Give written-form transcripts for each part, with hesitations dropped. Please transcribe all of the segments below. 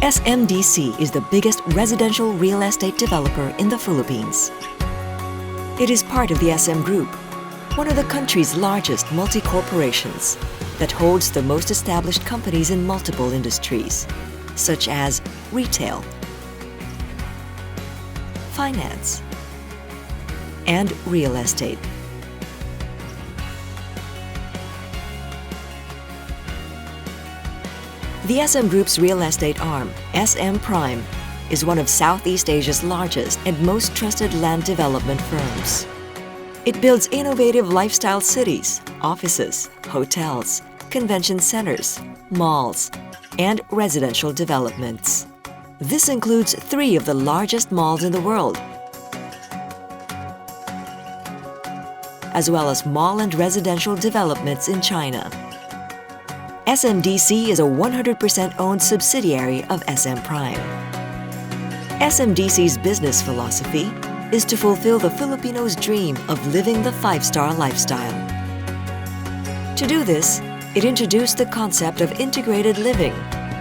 SMDC is the biggest residential real estate developer in the Philippines. It is part of the SM Group, one of the country's largest multi-corporations that holds the most established companies in multiple industries, such as retail, finance, and real estate. The SM Group's real estate arm, SM Prime, is one of Southeast Asia's largest and most trusted land development firms. It builds innovative lifestyle cities, offices, hotels, convention centers, malls, and residential developments. This includes 3 of the largest malls in the world, as well as mall and residential developments in China. SMDC is a 100% owned subsidiary of SM Prime. SMDC's business philosophy is to fulfill the Filipino's dream of living the 5-star lifestyle. To do this, it introduced the concept of integrated living,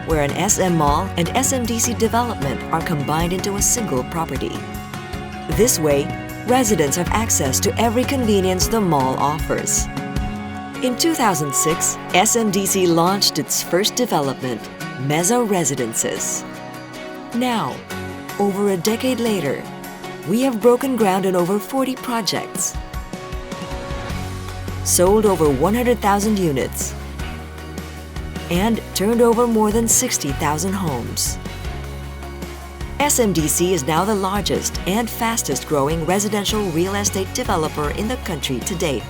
where an SM mall and SMDC development are combined into a single property. This way, residents have access to every convenience the mall offers. In 2006, SMDC launched its first development, Mezzo Residences. Now, over a decade later, we have broken ground on over 40 projects, sold over 100,000 units, and turned over more than 60,000 homes. SMDC is now the largest and fastest growing residential real estate developer in the country to date.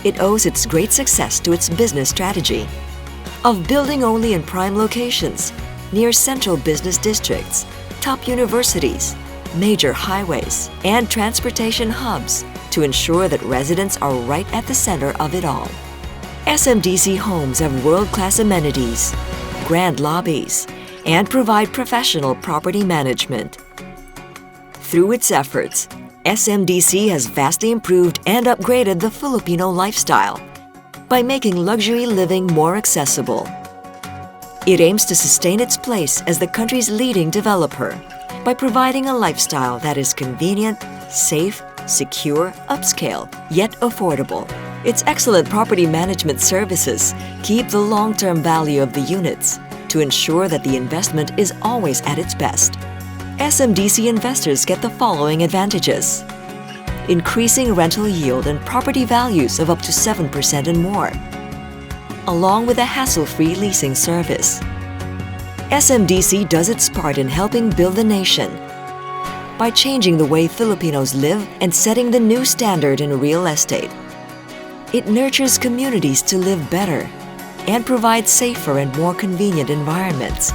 It owes its great success to its business strategy of building only in prime locations, near central business districts, top universities, major highways, and transportation hubs to ensure that residents are right at the center of it all. SMDC homes have world-class amenities, grand lobbies, and provide professional property management. Through its efforts, SMDC has vastly improved and upgraded the Filipino lifestyle by making luxury living more accessible. It aims to sustain its place as the country's leading developer by providing a lifestyle that is convenient, safe, secure, upscale, yet affordable. Its excellent property management services keep the long-term value of the units to ensure that the investment is always at its best. SMDC investors get the following advantages: increasing rental yield and property values of up to 7% and more, along with a hassle-free leasing service. SMDC does its part in helping build the nation by changing the way Filipinos live and setting the new standard in real estate. It nurtures communities to live better and provides safer and more convenient environments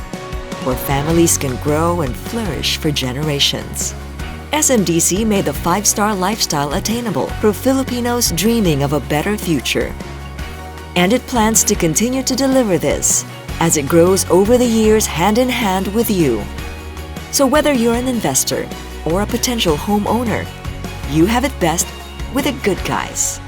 where families can grow and flourish for generations. SMDC made the 5-star lifestyle attainable for Filipinos dreaming of a better future. And it plans to continue to deliver this as it grows over the years hand in hand with you. So whether you're an investor or a potential homeowner, you have it best with the good guys.